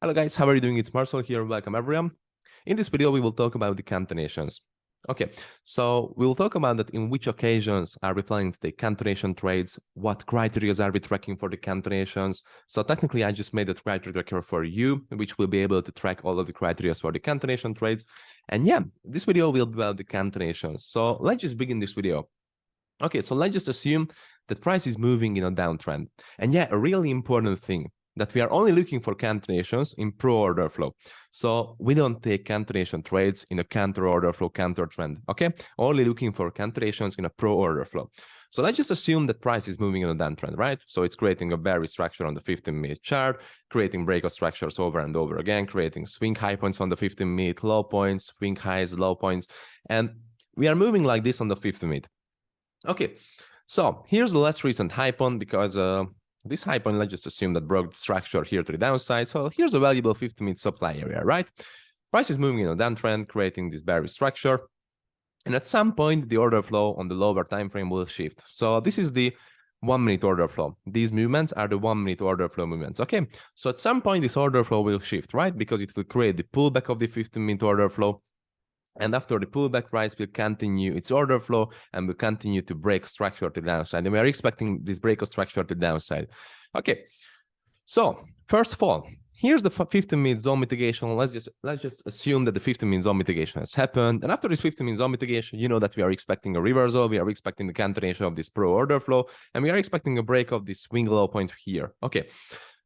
Hello guys, how are you doing? It's Marcel here, welcome everyone. In this video, we will talk about the concatenations. Okay, so we will talk about that in which occasions are we planning to take concatenation trades, what criteria are we tracking for the concatenations. So technically, I just made a criteria tracker for you, which will be able to track all of the criteria for the concatenation trades. And yeah, this video will be about the concatenations. So let's just begin this video. Okay, so let's just assume that price is moving in a downtrend. And yeah, a really important thing, that we are only looking for concatenations in pro order flow. So we don't take concatenation trades in a counter order flow, counter trend, okay? Only looking for concatenations in a pro order flow. So let's just assume that price is moving in a downtrend, right? So it's creating a bearish structure on the 15-minute chart, creating breakout structures over and over again, creating swing high points on the 15-minute, low points, swing highs, low points. And we are moving like this on the 15-minute. Okay, so here's the last recent high point because this high point, let's just assume that broke the structure here to the downside. So here's a valuable 15-minute supply area, right? Price is moving in a downtrend, creating this bearish structure. And at some point, the order flow on the lower time frame will shift. So this is the 1-minute order flow. These movements are the 1-minute order flow movements, okay? So at some point, this order flow will shift, right? Because it will create the pullback of the 15-minute order flow. And after the pullback, price will continue its order flow and will continue to break structure to the downside. And we are expecting this break of structure to the downside. Okay, so first of all, here's the 15-minute zone mitigation. Let's just assume that the 15-minute zone mitigation has happened. And after this 15-minute zone mitigation, you know that we are expecting a reversal. We are expecting the continuation of this pro order flow, and we are expecting a break of this swing low point here. Okay.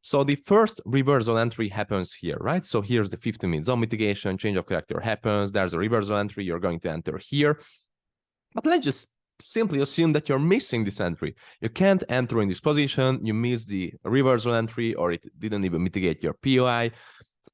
So the first reversal entry happens here, right? So here's the 15-minute zone mitigation, change of character happens, there's a reversal entry, you're going to enter here. But let's just simply assume that you're missing this entry. You can't enter in this position, you miss the reversal entry, or it didn't even mitigate your POI,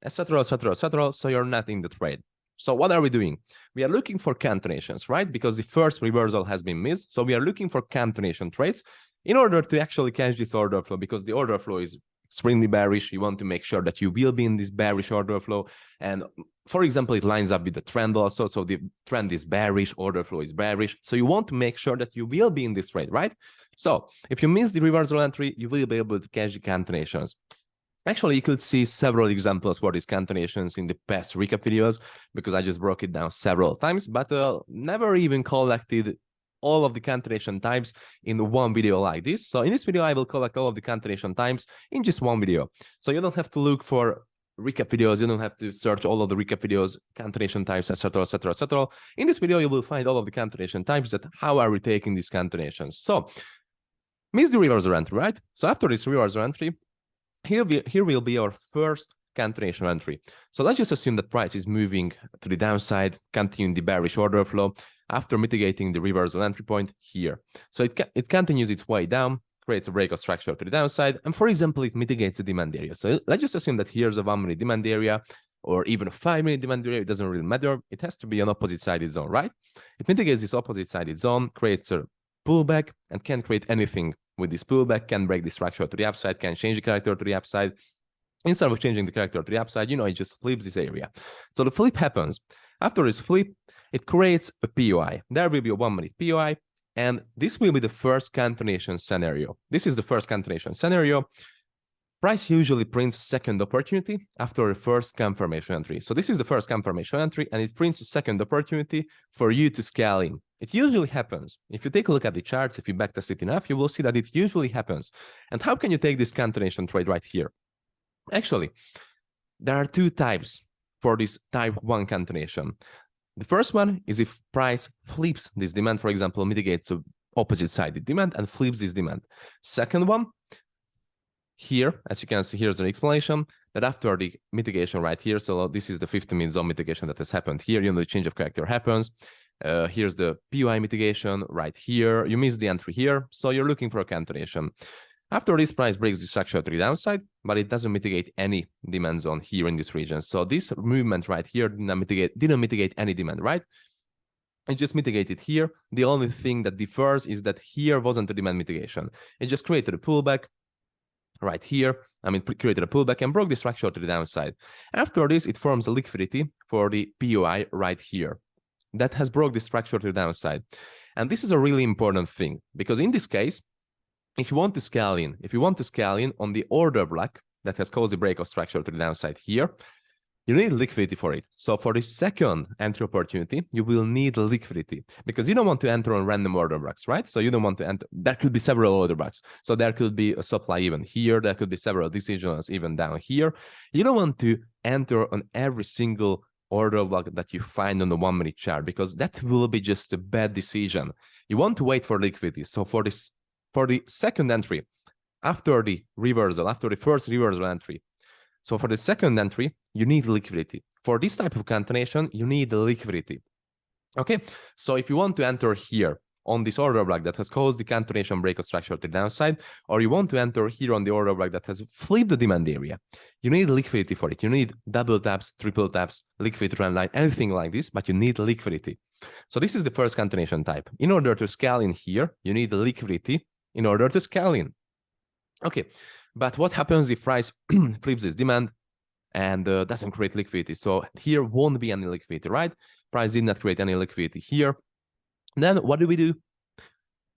etc., etc., etc. So you're not in the trade. So what are we doing? We are looking for concatenations, right? Because the first reversal has been missed. So we are looking for concatenation trades in order to actually catch this order flow, because the order flow is extremely bearish. You want to make sure that you will be in this bearish order flow. And for example, it lines up with the trend also. So the trend is bearish, order flow is bearish. So you want to make sure that you will be in this trade, right? So if you miss the reversal entry, you will be able to catch the concatenations. Actually, you could see several examples for these concatenations in the past recap videos, because I just broke it down several times, but never even collected all of the concatenation types in one video like this. So in this video, I will collect all of the concatenation types in just one video. So you don't have to look for recap videos. You don't have to search all of the recap videos, concatenation types, etc., etc., etc. In this video, you will find all of the concatenation types, that how are we taking these concatenations. So miss the reversal entry, right? So after this reversal entry, here will be our first concatenation entry. So let's just assume that price is moving to the downside, continuing the bearish order flow after mitigating the reversal entry point here. So it continues its way down, creates a breakout structure to the downside, and for example, it mitigates the demand area. So let's just assume that here's a 1-minute demand area, or even a 5-minute demand area. It doesn't really matter. It has to be an opposite-sided zone, right? It mitigates this opposite-sided zone, creates a pullback, and can create anything with this pullback, can break the structure to the upside, can change the character to the upside. Instead of changing the character to the upside, you know, it just flips this area. So the flip happens. After this flip, it creates a POI. There will be a 1-minute POI, and this will be the first concatenation scenario. This is the first concatenation scenario. Price usually prints second opportunity after the first confirmation entry. So this is the first confirmation entry, and it prints a second opportunity for you to scale in. It usually happens. If you take a look at the charts, if you backtest it enough, you will see that it usually happens. And how can you take this concatenation trade right here? Actually, there are two types for this type 1 concatenation. The first one is if price flips this demand, for example, mitigates the opposite-sided demand and flips this demand. Second one, here, as you can see, here's an explanation that after the mitigation right here, so this is the 15-minute zone mitigation that has happened here, you know, the change of character happens. Here's the POI mitigation right here. You miss the entry here, so you're looking for a concatenation. After this, price breaks the structure to the downside, but it doesn't mitigate any demand zone here in this region. So this movement right here didn't mitigate any demand, right? It just mitigated here. The only thing that differs is that here wasn't a demand mitigation. It just created a pullback right here. I mean, created a pullback and broke the structure to the downside. After this, it forms a liquidity for the POI right here. That has broke the structure to the downside. And this is a really important thing, because in this case, if you want to scale in on the order block, that has caused the breakout structure to the downside here, you need liquidity for it. So for the second entry opportunity, you will need liquidity because you don't want to enter on random order blocks, right? So you don't want to enter. There could be several order blocks. So there could be a supply even here. There could be several decisions even down here. You don't want to enter on every single order block that you find on the 1 minute chart because that will be just a bad decision. You want to wait for liquidity. So for the second entry, after the reversal, after the first reversal entry, so for the second entry, you need liquidity. For this type of continuation, you need liquidity. Okay, so if you want to enter here on this order block that has caused the continuation breakout structure to the downside, or you want to enter here on the order block that has flipped the demand area, you need liquidity for it. You need double taps, triple taps, liquid trend line, anything like this, but you need liquidity. So this is the first continuation type. In order to scale in here, you need liquidity in order to scale in. Okay, but what happens if price flips this demand and doesn't create liquidity? So here won't be any liquidity, right? Price did not create any liquidity here. Then what do?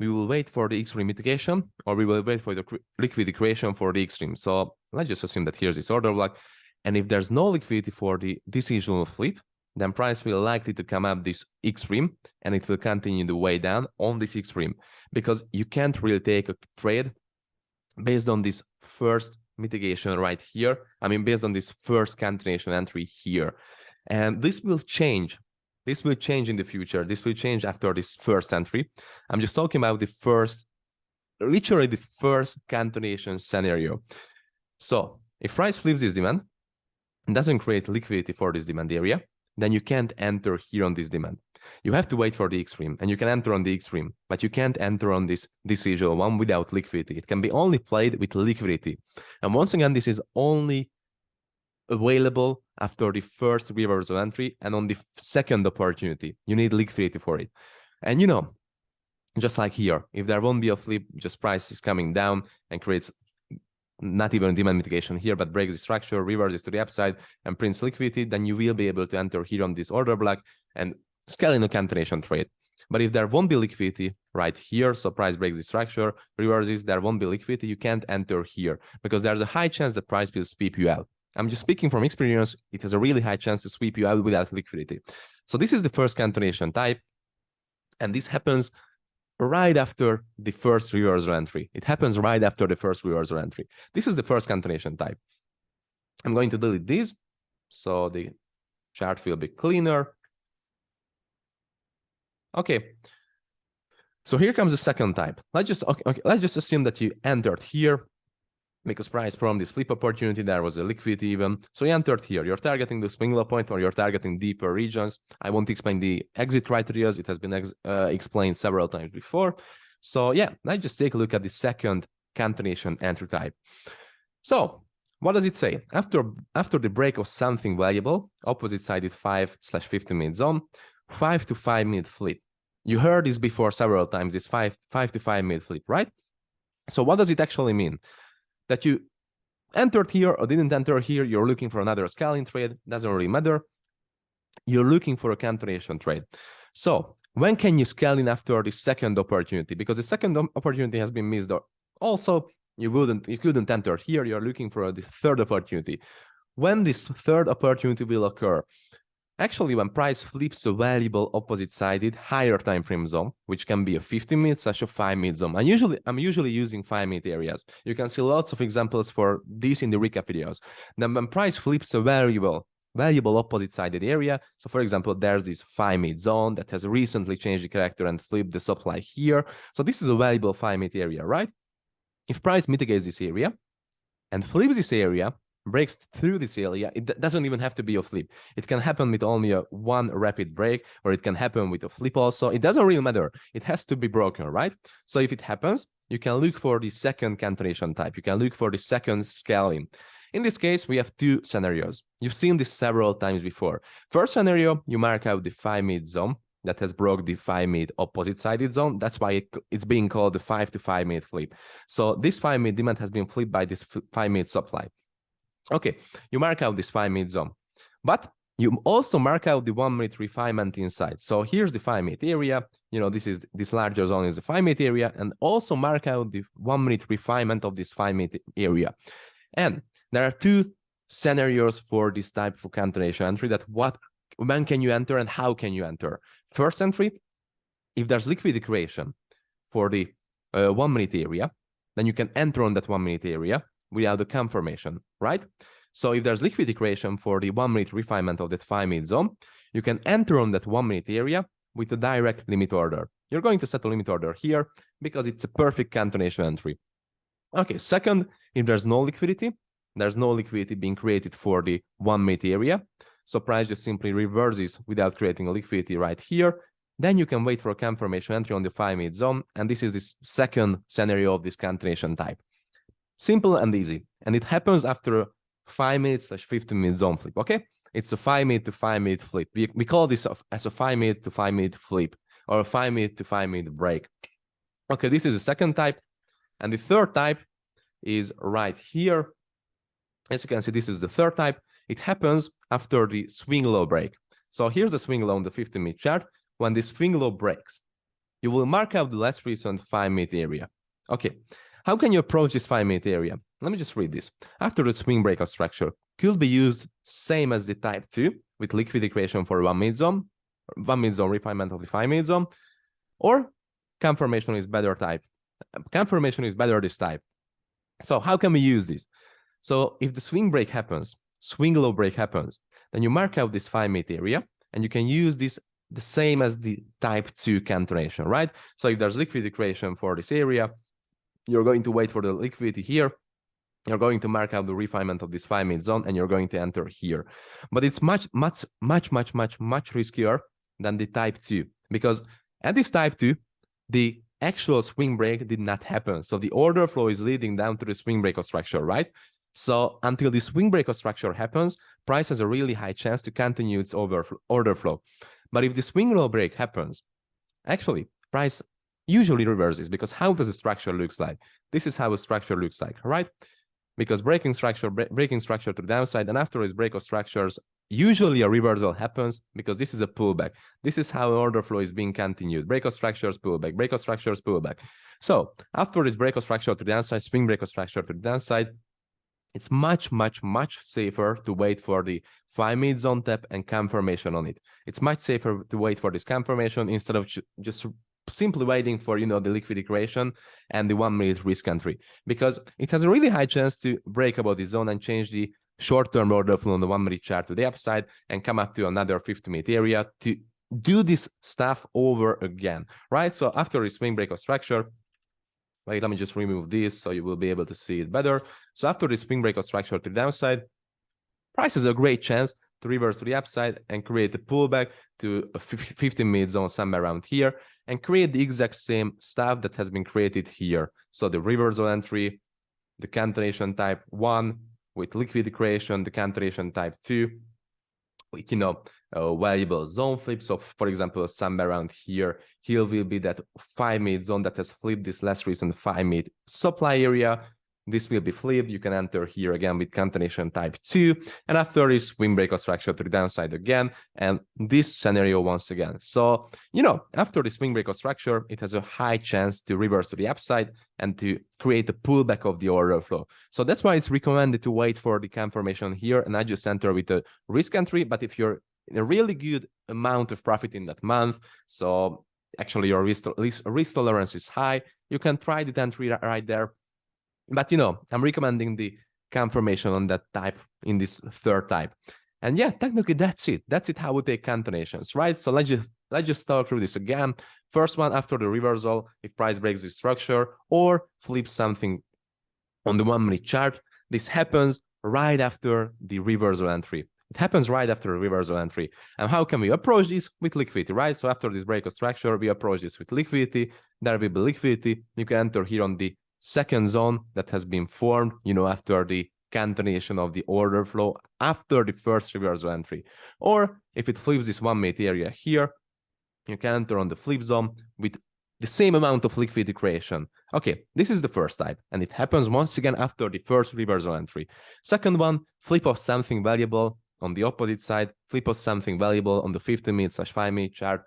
We will wait for the extreme mitigation, or we will wait for the liquidity creation for the extreme. So let's just assume that here's this order block. And if there's no liquidity for the decisional flip, then price will likely to come up this extreme and it will continue the way down on this extreme because you can't really take a trade based on this first mitigation right here. I mean, based on this first continuation entry here. And this will change. This will change in the future. This will change after this first entry. I'm just talking about the first, literally the first continuation scenario. So if price flips this demand and doesn't create liquidity for this demand area, then you can't enter here on this demand. You have to wait for the extreme, and you can enter on the extreme, but you can't enter on this decisional one without liquidity. It can be only played with liquidity. And once again, this is only available after the first reversal entry and on the second opportunity. You need liquidity for it. And you know, just like here, if there won't be a flip, just price is coming down and creates not even demand mitigation here, but breaks the structure, reverses to the upside and prints liquidity, then you will be able to enter here on this order block and scale in a continuation trade. But if there won't be liquidity right here, so price breaks the structure, reverses, there won't be liquidity, you can't enter here because there's a high chance that price will sweep you out. I'm just speaking from experience, it has a really high chance to sweep you out without liquidity. So this is the first continuation type, and this happens right after the first reversal entry. It happens right after the first reversal entry. This is the first continuation type. I'm going to delete this so the chart will be cleaner. Okay, so here comes the second type. Let's just assume that you entered here because price from this flip opportunity, there was a liquidity even. So you entered here, you're targeting the swing low point or you're targeting deeper regions. I won't explain the exit criteria. It has been explained several times before. So yeah, let's just take a look at the second continuation entry type. So what does it say? After the break of something valuable, opposite sided 5/50 minute zone, 5 to 5 minute flip. You heard this before several times, this 5 to 5 minute flip, right? So what does it actually mean? That you entered here or didn't enter here, you're looking for another scaling trade, doesn't really matter. You're looking for a continuation trade. So when can you scale in after the second opportunity? Because the second opportunity has been missed. Also, you couldn't enter here, you're looking for the third opportunity. When this third opportunity will occur? Actually, when price flips a valuable opposite-sided higher time frame zone, which can be a 15-minute slash a 5-minute zone. I'm usually using 5-minute areas. You can see lots of examples for this in the recap videos. Then when price flips a valuable opposite-sided area, so for example, there's this 5-minute zone that has recently changed the character and flipped the supply here. So this is a valuable 5-minute area, right? If price mitigates this area and flips this area, breaks through this area, it doesn't even have to be a flip. It can happen with only one rapid break, or it can happen with a flip also. It doesn't really matter. It has to be broken, right? So if it happens, you can look for the second continuation type. You can look for the second scaling. In this case, we have two scenarios. You've seen this several times before. First scenario, you mark out the 5-minute zone that has broke the 5-minute opposite-sided zone. That's why it's being called the 5 to 5 minute flip. So this 5-minute demand has been flipped by this 5-minute supply. Okay, you mark out this 5-minute zone, but you also mark out the 1-minute refinement inside. So here's the 5-minute area. You know, this larger zone is the 5-minute area, and also mark out the 1-minute refinement of this 5-minute area. And There are two scenarios for this type of cancellation entry, that when can you enter and how can you enter. First entry, if there's liquidity creation for the 1 minute area, then you can enter on that 1 minute area without the confirmation, right? So if there's liquidity creation for the 1 minute refinement of that 5 minute zone, you can enter on that 1 minute area with a direct limit order. You're going to set a limit order here because it's a perfect cancellation entry. Okay, second, if there's no liquidity being created for the 1 minute area, so price just simply reverses without creating a liquidity right here, then you can wait for a confirmation entry on the 5 minute zone, and this is the second scenario of this cancellation type. Simple and easy, and it happens after a 5 minutes / 15 minute zone flip, okay? It's a 5 minute to 5 minute flip. We call this as a 5 minute to 5 minute flip, or a 5 minute to 5 minute break. Okay, this is the second type. And the third type is right here. As you can see, this is the third type. It happens after the swing low break. So here's the swing low on the 15-minute chart. When the swing low breaks, you will mark out the last recent 5-minute area. Okay, how can you approach this 5-minute area? Let me just read this. After the swing breakout structure could be used same as the type 2 with liquidity creation for 1 minute zone, 1 minute zone refinement of the 5-minute zone, or confirmation is better type. Confirmation is better this type. So how can we use this? So if the swing break happens, swing low break happens, then you mark out this 5-minute area, and you can use this the same as the type 2 cancellation, right? So if there's liquidity creation for this area, you're going to wait for the liquidity here. You're going to mark out the refinement of this 5-minute zone, and you're going to enter here. But it's much riskier than the type 2, because at this type 2, the actual swing break did not happen. So the order flow is leading down to the swing breakout structure, right? So until the swing breakout structure happens, price has a really high chance to continue its order flow. But if the swing low break happens, actually, price usually reverses, because how does the structure looks like? This is how a structure looks like, right? Because breaking structure to the downside, and after its breakout structures, usually a reversal happens, because this is a pullback. This is how order flow is being continued. Breakout structures, pullback, breakout structures, pullback. So after this breakout structure to the downside, swing breakout structure to the downside, it's much safer to wait for the 5-minute zone tap and confirmation on it. It's much safer to wait for this confirmation instead of just simply waiting for, the liquidity creation and the 1-minute risk entry, because it has a really high chance to break above the zone and change the short-term order flow on the 1-minute chart to the upside and come up to another 50-minute area to do this stuff over again, right? So after the swing breakout structure, wait, let me just remove this so you will be able to see it better. So after the swing breakout structure to the downside, price has a great chance to reverse to the upside and create a pullback to a 15-minute zone somewhere around here and create the exact same stuff that has been created here. So the reversal entry, the cancellation type 1 with liquidity creation, the cancellation type 2, with, valuable zone flip. So for example, somewhere around here will be that 5-minute zone that has flipped this last recent 5-minute supply area. This will be flipped. You can enter here again with cancellation type 2, and after this swing breakout structure to the downside again, and this scenario once again. So, after the swing breakout structure, it has a high chance to reverse to the upside and to create a pullback of the order flow. So that's why it's recommended to wait for the confirmation here and not just enter with a risk entry. But if you're in a really good amount of profit in that month, so actually your risk tolerance is high, you can try the entry right there. But, I'm recommending the confirmation on that type in this third type. And yeah, technically that's it. That's it how we take cancellations, right? So let's just talk through this again. First one, after the reversal, if price breaks the structure or flips something on the 1-minute chart, this happens right after the reversal entry. It happens right after a reversal entry. And how can we approach this? With liquidity, right? So after this breakout structure, we approach this with liquidity. There will be liquidity. You can enter here on the second zone that has been formed, after the cancellation of the order flow after the first reversal entry. Or if it flips this 1-minute area here, you can enter on the flip zone with the same amount of liquidity creation. Okay, this is the first type, and it happens once again after the first reversal entry. Second one, flip of something valuable on the opposite side, flip of something valuable on the 15-minute / 5-minute chart,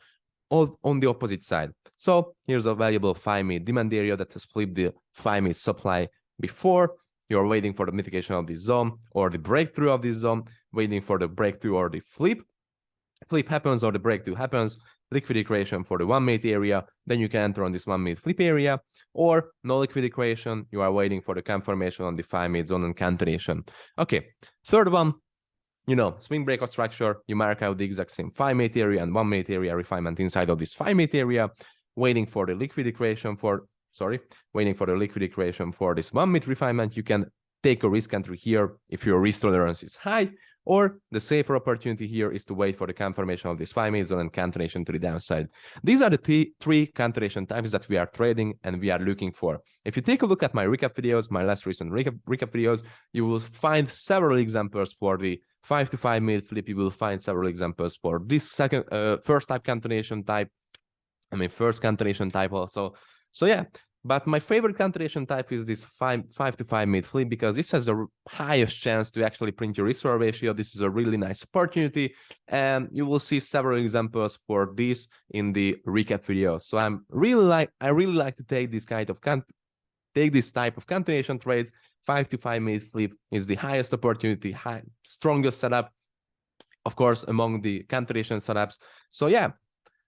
all on the opposite side. So here's a valuable 5-minute demand area that has flipped the 5-minute supply before. you're waiting for the mitigation of this zone or the breakthrough of this zone, waiting for the breakthrough or the flip. Flip happens or the breakthrough happens, liquidity creation for the 1 minute area, then you can enter on this 1 minute flip area, or no liquidity creation, you are waiting for the confirmation on the 5 minute zone and cancellation. Okay, third one, you know, swing breakout structure, you mark out the exact same 5 minute area and 1 minute area refinement inside of this 5 minute area, waiting for the liquidity creation for, waiting for the liquidity creation for this 1 minute refinement. You can take a risk entry here if your risk tolerance is high, or the safer opportunity here is to wait for the confirmation of this 5 minute zone and cancellation to the downside. These are the three cancellation types that we are trading and we are looking for. If you take a look at my recap videos, my last recent recap videos, you will find several examples for the 5 to 5 minute flip. You will find several examples for this first type cancellation type. First cancellation type also. So yeah, but my favorite cancellation type is this 5 to 5 minute flip, because this has the highest chance to actually print your risk reward ratio. This is a really nice opportunity, and you will see several examples for this in the recap video. So I really like to take this type of cancellation trades. 5 to 5 minute flip is the highest opportunity, strongest setup, of course, among the cancellation setups. So yeah,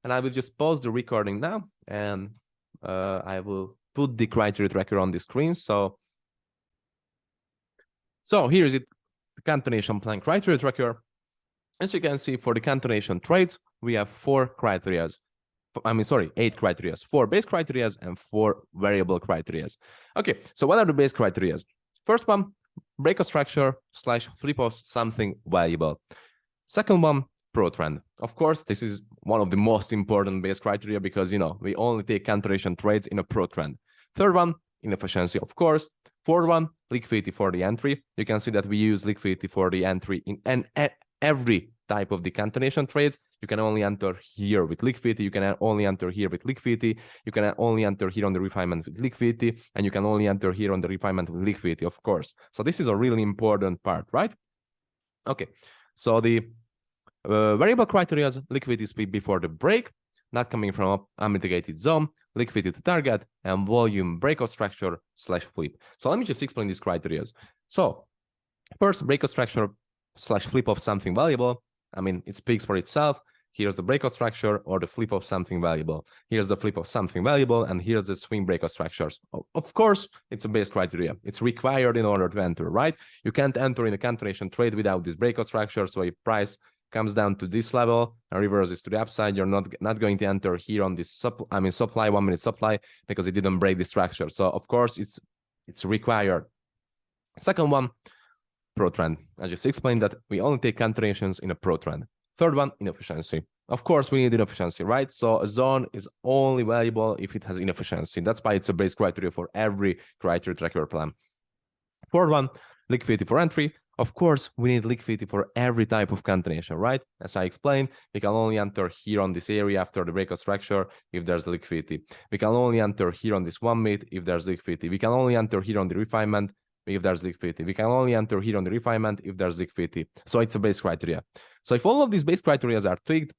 and I will just pause the recording now, and I will put the criteria tracker on the screen. So here is it, the cancellation plan criteria tracker. As you can see, for the cancellation trades, we have 8 criteria, 4 base criteria and 4 variable criteria. Okay, so what are the base criteria? First one, breakout structure / flip of something valuable. Second one, pro trend. Of course, this is one of the most important base criteria, because, you know, we only take cancellation trades in a pro trend. Third one, inefficiency, of course. Fourth one, liquidity for the entry. You can see that we use liquidity for the entry in every type of the cancellation trades. You can only enter here with liquidity. You can only enter here with liquidity. You can only enter here on the refinement with liquidity, and you can only enter here on the refinement with liquidity, of course. So this is a really important part, right? Okay, so the variable criteria: liquidity speed before the break, not coming from unmitigated zone, liquidity to target, and volume breakout structure / flip. So let me just explain these criteria. So first, breakout structure / flip of something valuable. It speaks for itself. Here's the breakout structure or the flip of something valuable. Here's the flip of something valuable, and here's the swing breakout structures. Of course, it's a base criteria. It's required in order to enter, right? You can't enter in a cancellation trade without this breakout structure. So if price comes down to this level and reverses to the upside, you're not going to enter here on this supply 1 minute supply, because it didn't break the structure. So of course it's required. Second one, pro trend. I just explained that we only take cancellations in a pro trend. Third one, inefficiency. Of course, we need inefficiency, right? So a zone is only valuable if it has inefficiency. That's why it's a base criteria for every criteria tracker plan. Fourth one, liquidity for entry. Of course, we need liquidity for every type of cancellation, right? As I explained, we can only enter here on this area after the breakout structure if there's liquidity. We can only enter here on this 1 minute if there's liquidity. We can only enter here on the refinement if there's liquidity. We can only enter here on the refinement if there's liquidity. So it's a base criteria. So if all of these base criteria are ticked,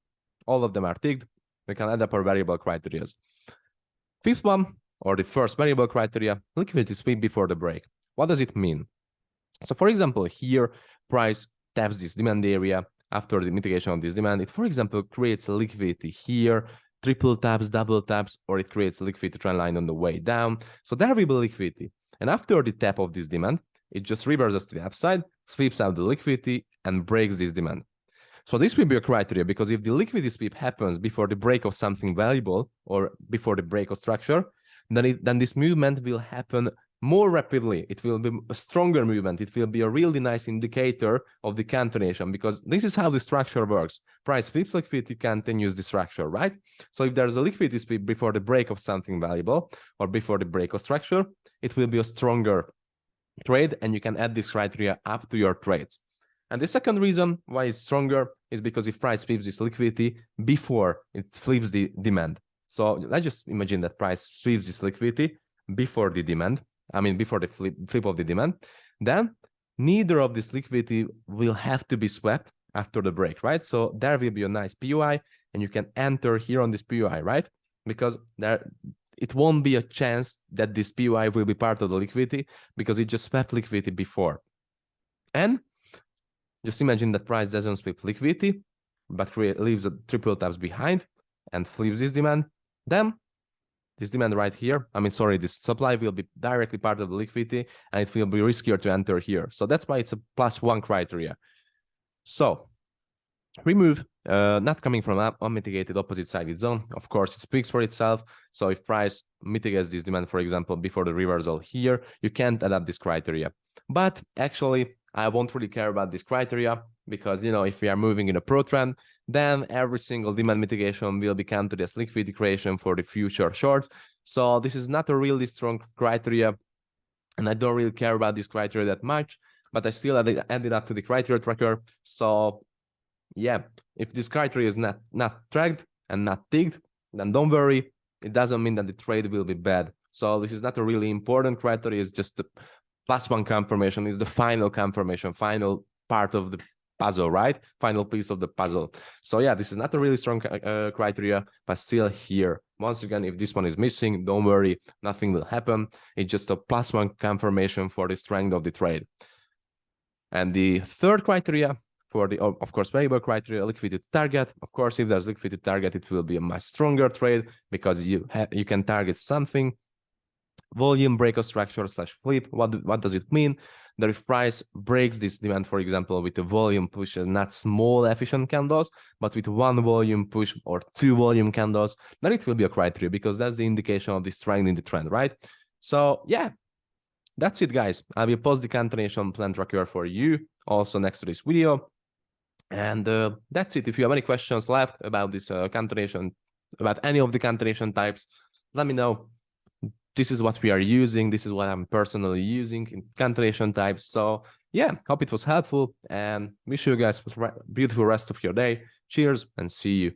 all of them are ticked, we can add up our variable criteria. Fifth one, or the first variable criteria, liquidity sweep before the break. What does it mean? So for example, here price taps this demand area. After the mitigation of this demand, it, for example, creates liquidity here, triple taps, double taps, or it creates a liquidity trend line on the way down. So there will be liquidity. And after the tap of this demand, it just reverses to the upside, sweeps out the liquidity, and breaks this demand. So this will be a criteria, because if the liquidity sweep happens before the break of something valuable or before the break of structure, then this movement will happen more rapidly. It will be a stronger movement. It will be a really nice indicator of the cancellation, because this is how the structure works. Price sweeps liquidity, continues the structure, right? So if there's a liquidity sweep before the break of something valuable or before the break of structure, it will be a stronger trade, and you can add this criteria up to your trades. And the second reason why it's stronger is because if price sweeps this liquidity before it flips the demand. So let's just imagine that price sweeps this liquidity before the demand, before the flip of the demand, then neither of this liquidity will have to be swept after the break, right? So there will be a nice POI, and you can enter here on this POI, right? Because there it won't be a chance that this PY will be part of the liquidity because it just swept liquidity before. And just imagine that price doesn't sweep liquidity, but leaves a triple taps behind and flips this demand. Then this demand right here, this supply will be directly part of the liquidity and it will be riskier to enter here. So that's why it's a +1 criteria. So remove not coming from unmitigated opposite sided zone. Of course, it speaks for itself. So if price mitigates this demand, for example, before the reversal here, you can't adapt this criteria. But actually, I won't really care about this criteria because, if we are moving in a pro trend, then every single demand mitigation will be counted as liquidity creation for the future shorts. So this is not a really strong criteria, and I don't really care about this criteria that much, but I still added up to the criteria tracker. So yeah, if this criteria is not tracked and not ticked, then don't worry. It doesn't mean that the trade will be bad. So this is not a really important criteria. It's just the +1 confirmation. Is the final confirmation, final part of the puzzle, right? Final piece of the puzzle. So yeah, this is not a really strong criteria, but still here. Once again, if this one is missing, don't worry, nothing will happen. It's just a +1 confirmation for the strength of the trade. And the third criteria for the, of course, variable criteria, liquidity target. Of course, if there's liquidity target, it will be a much stronger trade because you can target something. Volume breakout structure / flip. What does it mean? That if price breaks this demand, for example, with a volume push and not small efficient candles, but with 1 volume push or 2 volume candles, then it will be a criteria because that's the indication of the strength in the trend, right? So yeah, that's it, guys. I will post the continuation plan tracker for you also next to this video. And that's it. If you have any questions left about this continuation, about any of the continuation types, let me know. This is what we are using. This is what I'm personally using in continuation types. So yeah, hope it was helpful and wish you guys a beautiful rest of your day. Cheers and see you.